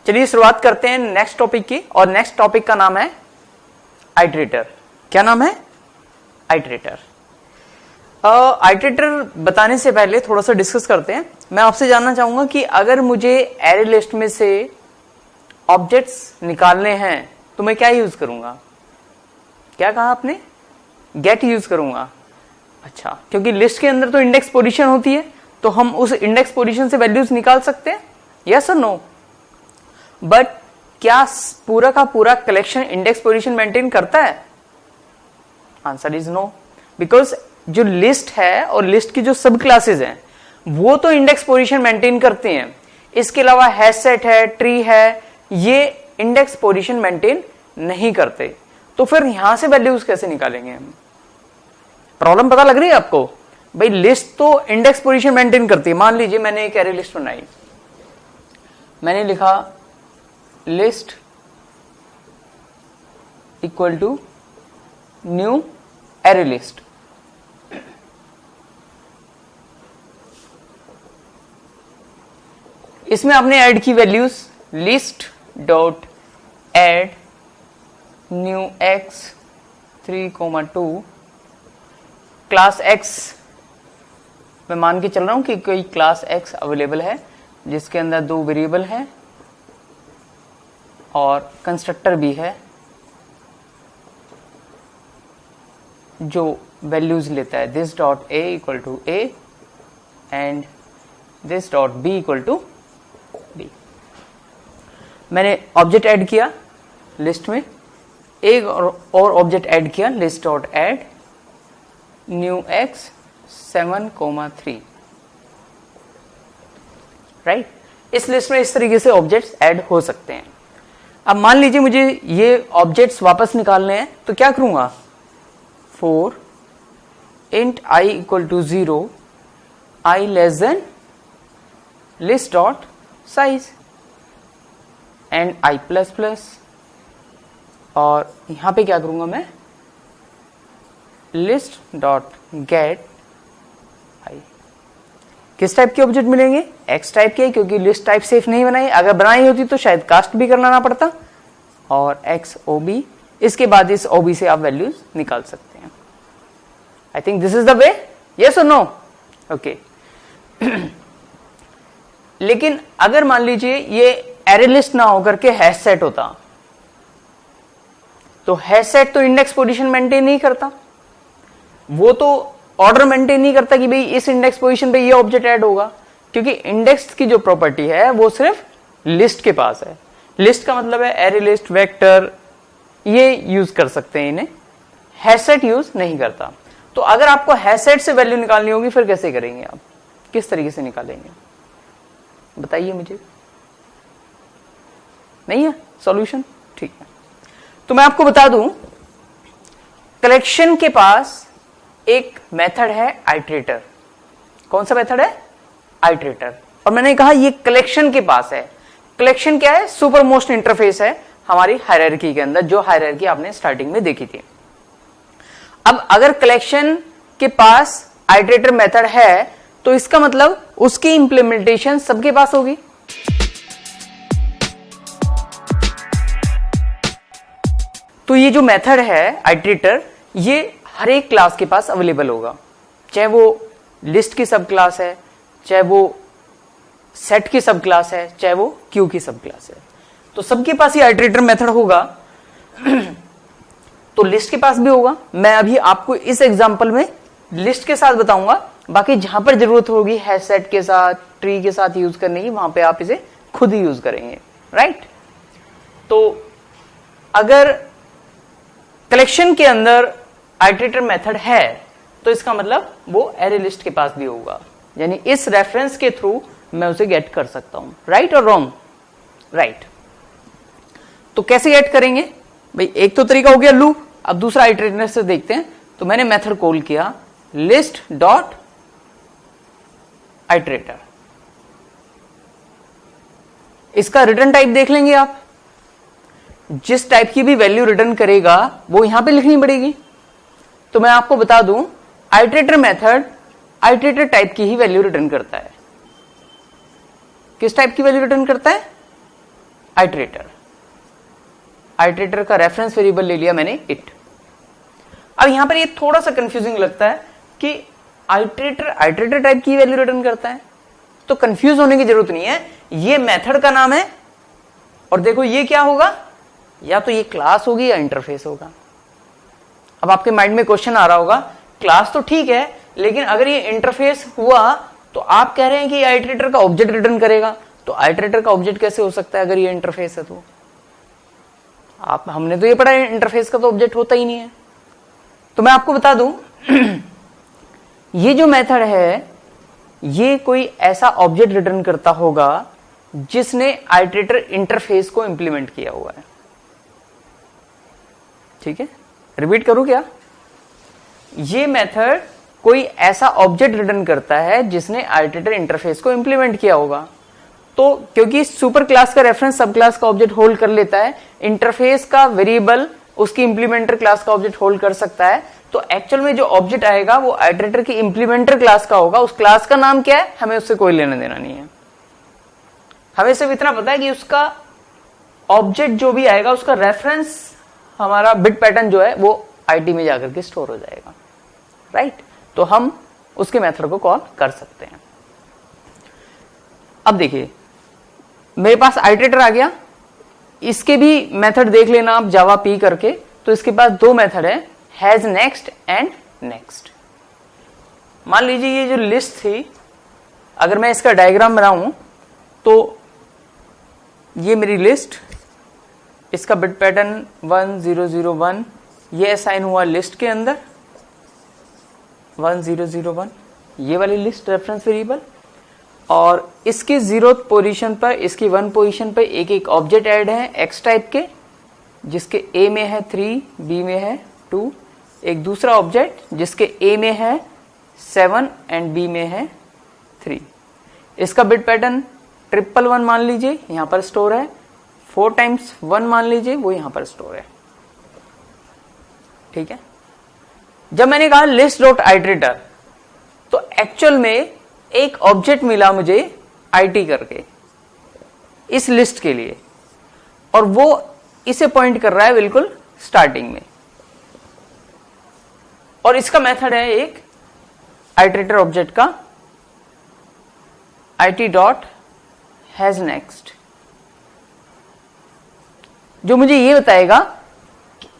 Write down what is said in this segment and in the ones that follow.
चलिए शुरुआत करते हैं नेक्स्ट टॉपिक की, और नेक्स्ट टॉपिक का नाम है आइटरेटर। क्या नाम है? आइटरेटर। आइटरेटर बताने से पहले थोड़ा सा डिस्कस करते हैं। मैं आपसे जानना चाहूंगा कि अगर मुझे एरे लिस्ट में से ऑब्जेक्ट्स निकालने हैं तो मैं क्या यूज करूंगा? क्या कहा आपने? गेट यूज करूंगा। अच्छा, क्योंकि लिस्ट के अंदर तो इंडेक्स पोजीशन होती है, तो हम उस इंडेक्स पोजीशन से वैल्यूज निकाल सकते हैं, यस और नो? बट क्या पूरा का पूरा कलेक्शन इंडेक्स पोजीशन मेंटेन करता है? आंसर इज नो, बिकॉज जो लिस्ट है और लिस्ट की जो सब क्लासेस हैं वो तो इंडेक्स पोजीशन मेंटेन करते हैं। इसके अलावा हैश सेट है, ट्री है, ये इंडेक्स पोजीशन मेंटेन नहीं करते। तो फिर यहां से वैल्यूज कैसे निकालेंगे हम? प्रॉब्लम पता लग रही है आपको? भाई लिस्ट तो इंडेक्स पोजीशन मेंटेन करती है। मान लीजिए मैंने एक एरे लिस्ट बनाई, मैंने लिखा list equal to new array list. इसमें आपने ऐड की values list dot add new x 3,2 class x. मैं मान के चल रहा हूं कि कोई क्लास एक्स अवेलेबल है जिसके अंदर 2 वेरिएबल है और कंस्ट्रक्टर भी है जो वैल्यूज लेता है this dot a equal to a and this dot b equal to b. मैंने ऑब्जेक्ट ऐड किया लिस्ट में, एक और ऑब्जेक्ट ऐड किया list dot add new x 7,3। Right, इस लिस्ट में इस तरीके से ऑब्जेक्ट्स ऐड हो सकते हैं। अब मान लीजिए मुझे ये ऑब्जेक्ट्स वापस निकालने हैं, तो क्या करूंगा? For int i equal to 0 i less than list dot size and i plus plus, और यहां पे क्या करूंगा मैं? List dot get i. किस टाइप के ऑब्जेक्ट मिलेंगे? एक्स टाइप के, क्योंकि लिस्ट टाइप सेफ नहीं बनाई। अगर बनाई होती तो शायद कास्ट भी करना ना पड़ता। और एक्स ओ बी, इसके बाद इस ओ बी से आप वैल्यूज निकाल सकते हैं। I think this is the way, yes और नो? ओके। लेकिन अगर मान लीजिए ये एरे लिस्ट ना होकर के हैश सेट होता, तो हैश सेट तो इंडेक्स पोजीशन मेंटेन नहीं करता, वो तो ऑर्डर मेंटेन नहीं करता कि भाई इस इंडेक्स पोजीशन पे ये ऑब्जेक्ट ऐड होगा, क्योंकि इंडेक्स की जो प्रॉपर्टी है वो सिर्फ लिस्ट के पास है। लिस्ट का मतलब है एरे लिस्ट, वेक्टर, ये यूज कर सकते हैं इन्हें, हैश सेट यूज नहीं करता। तो अगर आपको हैश सेट से वैल्यू निकालनी होगी फिर कैसे करेंगे आप? किस तरीके से निकालेंगे बताइए मुझे। नहीं है सॉल्यूशन? ठीक है, तो मैं आपको बता दूं, कलेक्शन के पास एक मेथड है आइटरेटर। कौन सा मेथड है? आइटरेटर। और मैंने कहा ये कलेक्शन के पास है। कलेक्शन क्या है? सुपर मोस्ट इंटरफेस है हमारी हायरार्की के अंदर, जो हायरार्की आपने स्टार्टिंग में देखी थी। अब अगर कलेक्शन के पास आइटरेटर मेथड है तो इसका मतलब उसकी इंप्लीमेंटेशन सबके पास होगी। तो ये जो मेथड है आइटरेटर, ये हर एक क्लास के पास अवेलेबल होगा, चाहे वो लिस्ट की सब क्लास है, चाहे वो सेट की सब क्लास है, चाहे वो क्यू की सब क्लास है। तो सबके पास ये आइटरेटर मेथड होगा। तो लिस्ट के पास भी होगा। मैं अभी आपको इस एग्जांपल में लिस्ट के साथ बताऊंगा, बाकी जहां पर जरूरत होगी हैश सेट के साथ, ट्री के साथ यूज करने की, वहां पे आप इसे खुद ही यूज करेंगे। राइट, तो अगर कलेक्शन के अंदर आइटरेटर मेथड है तो इसका मतलब वो एरे लिस्ट के पास भी होगा, यानी इस रेफरेंस के थ्रू मैं उसे गेट कर सकता हूं। राइट और रॉन्ग? राइट। तो कैसे गेट करेंगे भाई? एक तो तरीका हो गया लूप, अब दूसरा आइटरेटर से देखते हैं। तो मैंने मेथड कॉल किया लिस्ट डॉट आइटरेटर। इसका रिटर्न टाइप देख लेंगे आप, जिस टाइप की भी वैल्यू रिटर्न करेगा वो यहां पे लिखनी पड़ेगी। तो मैं आपको बता दूं, आइटरेटर मेथड आइटरेटर टाइप की ही वैल्यू रिटर्न करता है। किस टाइप की वैल्यू रिटर्न करता है? आइटरेटर, आइटरेटर का रेफरेंस वेरिएबल ले लिया मैंने इट। अब यहां पर ये थोड़ा सा कंफ्यूजिंग लगता है कि आइटरेटर टाइप की वैल्यू रिटर्न करता है, तो कंफ्यूज होने की जरूरत नहीं है, ये मेथड का नाम है। और देखो ये क्या होगा, या तो ये क्लास होगी या इंटरफेस होगा। अब आपके माइंड में क्वेश्चन आ रहा होगा, क्लास तो ठीक है, लेकिन अगर ये इंटरफेस हुआ तो आप कह रहे हैं कि आइटरेटर का ऑब्जेक्ट रिटर्न करेगा, तो आइटरेटर का ऑब्जेक्ट कैसे हो सकता है अगर ये इंटरफेस है? तो हमने तो ये पढ़ा है इंटरफेस का तो ऑब्जेक्ट होता ही नहीं है। तो मैं आपको बता दूं ये जो मेथड है ये कोई ऐसा ऑब्जेक्ट रिटर्न करता होगा जिसने आइटरेटर इंटरफेस को इंप्लीमेंट किया हुआ है। ठीक है, रिपीट करूं क्या? ये मेथड कोई ऐसा ऑब्जेक्ट रिटर्न करता है जिसने आइटरेटर इंटरफेस को इंप्लीमेंट किया होगा। तो क्योंकि सुपर क्लास का रेफरेंस सब क्लास का ऑब्जेक्ट होल्ड कर लेता है, इंटरफेस का वेरिएबल उसकी इंप्लीमेंटर क्लास का ऑब्जेक्ट होल्ड कर सकता है, तो एक्चुअल में जो ऑब्जेक्ट आएगा वो आइटरेटर की इंप्लीमेंटर क्लास का होगा। उस क्लास का नाम क्या है हमें उससे कोई लेना देना नहीं है, हमें सिर्फ इतना पता है कि उसका ऑब्जेक्ट जो भी आएगा उसका रेफरेंस हमारा बिट पैटर्न जो है वो आईटी में जाकर के स्टोर हो जाएगा। राइट, तो हम उसके मेथड को कॉल कर सकते हैं। अब देखिए मेरे पास आइटरेटर आ गया, इसके भी मेथड देख लेना आप जावा पी करके। तो इसके पास दो मेथड है, हैज नेक्स्ट एंड नेक्स्ट। मान लीजिए ये जो लिस्ट थी, अगर मैं इसका डायग्राम बनाऊं तो ये मेरी लिस्ट, इसका बिट पैटर्न 1001, ये असाइन हुआ लिस्ट के अंदर 1001, ये वाली लिस्ट रेफरेंस वेरिएबल, और इसकी 0th पोजीशन पर, इसकी 1 पोजीशन पर एक एक ऑब्जेक्ट ऐड है एक्स टाइप के, जिसके ए में है 3, बी में है 2, एक दूसरा ऑब्जेक्ट जिसके ए में है 7 एंड बी में है 3। इसका बिट पैटर्न 111 मान लीजिए यहां पर स्टोर है, 4 times 1 मान लीजिए वो यहां पर स्टोर है। ठीक है, जब मैंने कहा लिस्ट डॉट आइटरेटर तो एक्चुअल में एक ऑब्जेक्ट मिला मुझे आईटी करके इस लिस्ट के लिए, और वो इसे पॉइंट कर रहा है बिल्कुल स्टार्टिंग में, और इसका मेथड है एक आइटरेटर ऑब्जेक्ट का it डॉट हैज नेक्स्ट, जो मुझे ये बताएगा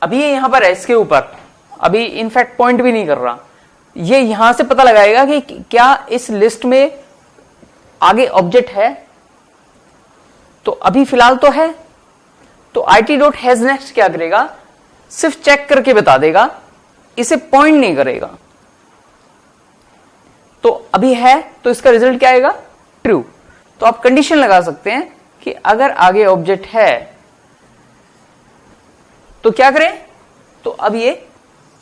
अभी ये यहां पर है, इसके ऊपर अभी इनफैक्ट पॉइंट भी नहीं कर रहा, ये यहां से पता लगाएगा कि क्या इस लिस्ट में आगे ऑब्जेक्ट है, तो अभी फिलहाल तो है। तो it डॉट हैज नेक्स्ट क्या करेगा, सिर्फ चेक करके बता देगा, इसे पॉइंट नहीं करेगा। तो अभी है तो इसका रिजल्ट क्या आएगा, ट्रू। तो आप कंडीशन लगा सकते हैं कि अगर आगे ऑब्जेक्ट है तो क्या करें, तो अब ये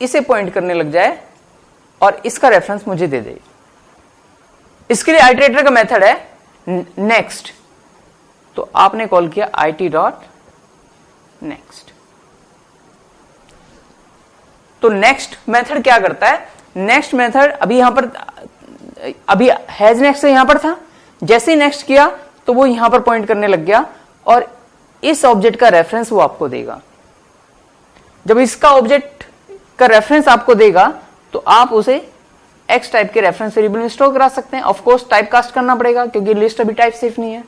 इसे पॉइंट करने लग जाए और इसका रेफरेंस मुझे दे दे। इसके लिए आइटरेटर का मेथड है नेक्स्ट, तो आपने कॉल किया it डॉट नेक्स्ट। तो नेक्स्ट मेथड क्या करता है, नेक्स्ट मेथड अभी यहां पर, अभी हैज नेक्स्ट से यहां पर था, जैसे ही नेक्स्ट किया तो वो यहां पर पॉइंट करने लग गया और इस ऑब्जेक्ट का रेफरेंस वो आपको देगा। जब इसका ऑब्जेक्ट का रेफरेंस आपको देगा तो आप उसे एक्स टाइप के रेफरेंस वेरिएबल में स्टोर करा सकते हैं। ऑफ कोर्स टाइप कास्ट करना पड़ेगा क्योंकि लिस्ट अभी टाइप सेफ नहीं है,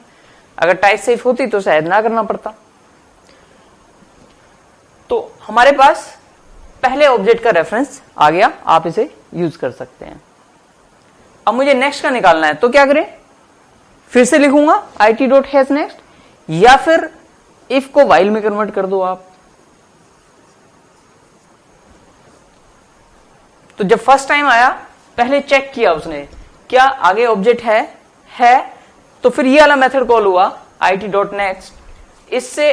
अगर टाइप सेफ होती तो शायद ना करना पड़ता। तो हमारे पास पहले ऑब्जेक्ट का रेफरेंस आ गया, आप इसे यूज कर सकते हैं। अब मुझे नेक्स्ट का निकालना है तो क्या करें, फिर से लिखूंगा it डॉट हैज नेक्स्ट, या फिर इफ को वाइल में कन्वर्ट कर दो आप। तो जब फर्स्ट टाइम आया पहले चेक किया उसने क्या आगे ऑब्जेक्ट है, तो फिर ये वाला मेथड कॉल हुआ it डॉट नेक्स्ट, इससे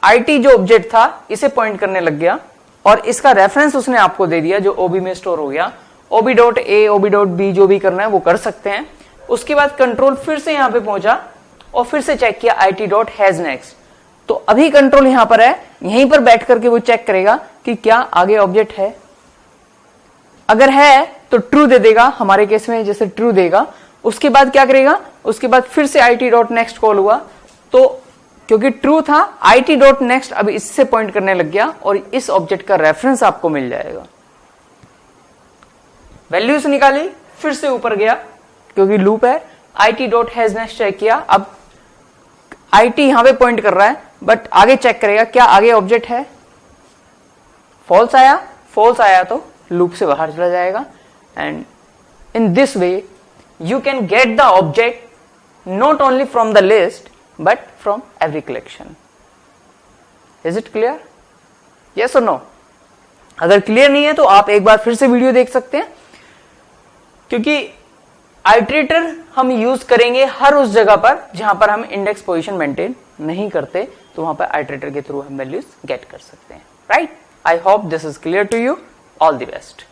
it जो ऑब्जेक्ट था इसे पॉइंट करने लग गया और इसका रेफरेंस उसने आपको दे दिया जो ओबी में स्टोर हो गया। OB dot A, OB dot B, जो भी करना है वो कर सकते हैं। उसके बाद कंट्रोल फिर से यहां पे पहुंचा और फिर से चेक किया it डॉट हैज नेक्स्ट, तो अभी कंट्रोल यहां पर है, यहीं पर बैठ करके वो चेक करेगा कि क्या आगे ऑब्जेक्ट है। अगर है तो ट्रू दे देगा, हमारे केस में जैसे ट्रू देगा। उसके बाद क्या करेगा, उसके बाद फिर से it डॉट नेक्स्ट कॉल हुआ तो क्योंकि ट्रू था, IT डॉट नेक्स्ट अब इससे पॉइंट करने लग गया और इस ऑब्जेक्ट का रेफरेंस आपको मिल जाएगा। वैल्यूज निकाली, फिर से ऊपर गया क्योंकि लूप है, IT dot has next check किया, अब IT यहां पे पॉइंट कर रहा है बट आगे चेक करेगा क्या आगे ऑब्जेक्ट है, फॉल्स आया, फॉल्स आया तो लूप से बाहर चला जाएगा। And in this way you can get the object not only from the list but from every collection. Is it clear? Yes और नो? अगर क्लियर नहीं है तो आप एक बार फिर से वीडियो देख सकते हैं, क्योंकि आइटरेटर हम यूज करेंगे हर उस जगह पर जहां पर हम इंडेक्स पोजीशन मेंटेन नहीं करते, तो वहां पर आइटरेटर के थ्रू हम वैल्यूज गेट कर सकते हैं, right? I hope this is clear to you. All the best.